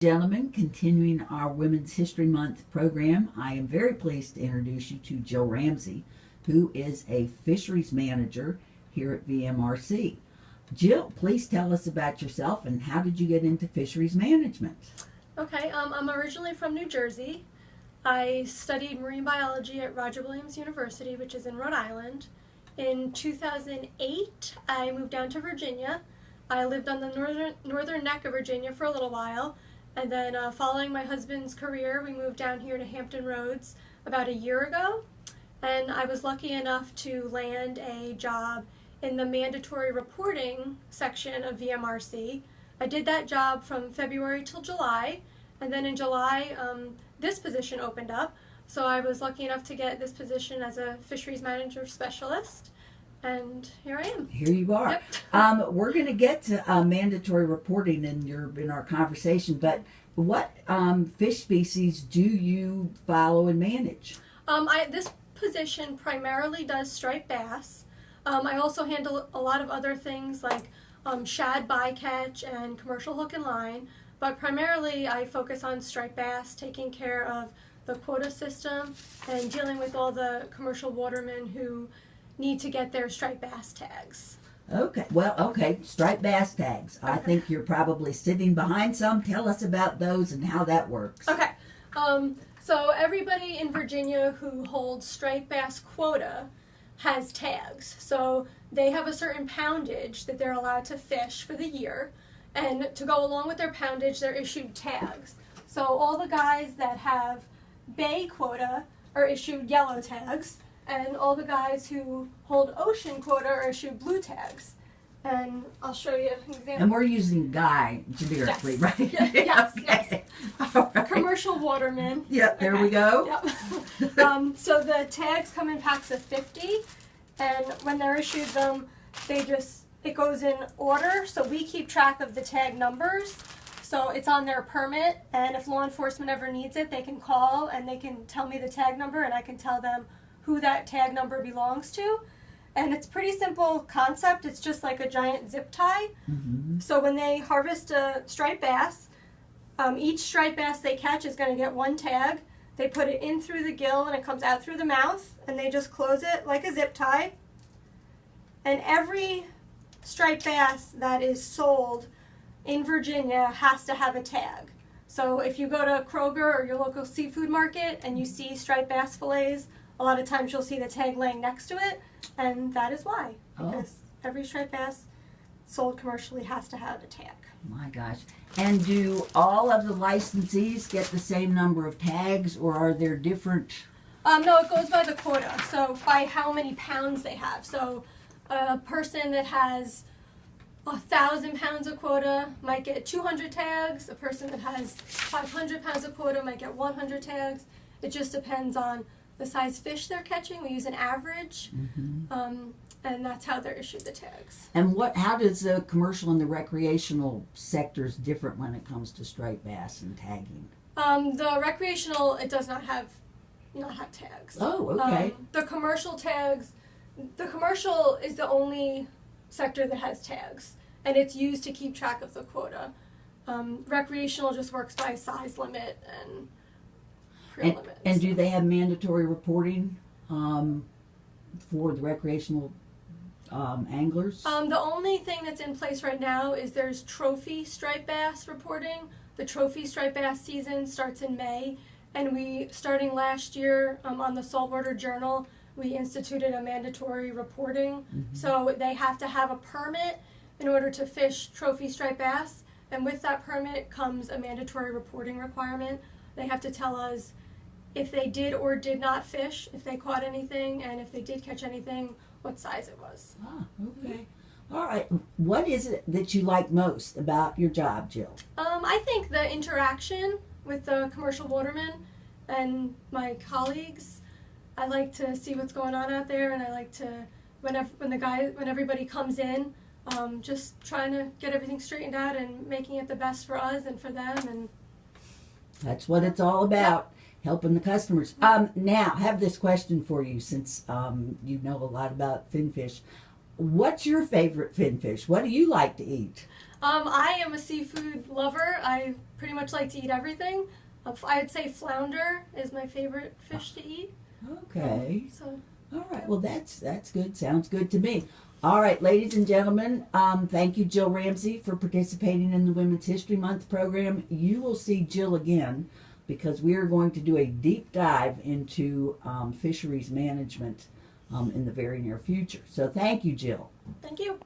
Gentlemen, continuing our Women's History Month program, I am very pleased to introduce you to Jill Ramsey, who is a fisheries manager here at VMRC. Jill, please tell us about yourself and how did you get into fisheries management? Okay, I'm originally from New Jersey. I studied marine biology at Roger Williams University, which is in Rhode Island. In 2008, I moved down to Virginia. I lived on the northern neck of Virginia for a little while, and then following my husband's career, we moved down here to Hampton Roads about a year ago, and I was lucky enough to land a job in the mandatory reporting section of VMRC. I did that job from February till July, and then in July, this position opened up, so I was lucky enough to get this position as a fisheries manager specialist. And here I am. Here you are. Yep. We're going to get to mandatory reporting in our conversation, but what fish species do you follow and manage? This position primarily does striped bass. I also handle a lot of other things like shad bycatch and commercial hook and line, but primarily I focus on striped bass, taking care of the quota system and dealing with all the commercial watermen who need to get their striped bass tags. Okay, striped bass tags. I think you're probably sitting behind some. Tell us about those and how that works. Okay, so everybody in Virginia who holds striped bass quota has tags. So they have a certain poundage that they're allowed to fish for the year, and to go along with their poundage, they're issued tags. So all the guys that have bay quota are issued yellow tags, and all the guys who hold ocean quota are issued blue tags. And I'll show you an example. And we're using guy generically, yes. right? Yes, Okay. yes. All right. Commercial watermen. Yep, there we go. Yep. So the tags come in packs of 50, and when they're issued them, it goes in order, so we keep track of the tag numbers. So it's on their permit, and if law enforcement ever needs it, they can call and they can tell me the tag number, and I can tell them who that tag number belongs to. And it's a pretty simple concept. It's just like a giant zip tie. Mm-hmm. So when they harvest a striped bass, each striped bass they catch is going to get one tag. They put it in through the gill and it comes out through the mouth, and they just close it like a zip tie. And every striped bass that is sold in Virginia has to have a tag. So if you go to Kroger or your local seafood market and you see striped bass fillets, a lot of times you'll see the tag laying next to it, and that is why. Because every striped bass sold commercially has to have a tag. My gosh. And do all of the licensees get the same number of tags, or are there different? No, it goes by the quota, so by how many pounds they have. So a person that has 1,000 pounds of quota might get 200 tags. A person that has 500 pounds of quota might get 100 tags. It just depends on the size fish they're catching. We use an average, and that's how they're issued the tags. And how does the commercial and the recreational sectors different when it comes to striped bass and tagging? The recreational, it does not have tags. Oh, okay. The commercial is the only sector that has tags, and it's used to keep track of the quota. Recreational just works by size limit and limits. And do they have mandatory reporting for the recreational anglers? The only thing that's in place right now is there's trophy striped bass reporting. The trophy striped bass season starts in May, and starting last year on the Saltwater Journal, we instituted a mandatory reporting. Mm-hmm. So they have to have a permit in order to fish trophy striped bass, and with that permit comes a mandatory reporting requirement. They have to tell us if they did or did not fish, if they caught anything, and if they did catch anything, what size it was. Ah, okay. All right. What is it that you like most about your job, Jill? I think the interaction with the commercial watermen and my colleagues. I like to see what's going on out there, and I like to, when everybody comes in, just trying to get everything straightened out and making it the best for us and for them. And that's what it's all about. Helping the customers. Now, I have this question for you, since you know a lot about finfish. What's your favorite finfish? What do you like to eat? I am a seafood lover. I pretty much like to eat everything. I'd say flounder is my favorite fish to eat. Okay. So. All right. Well, that's good. Sounds good to me. All right, ladies and gentlemen, thank you, Jill Ramsey, for participating in the Women's History Month program. You will see Jill again because we are going to do a deep dive into fisheries management in the very near future. So thank you, Jill. Thank you.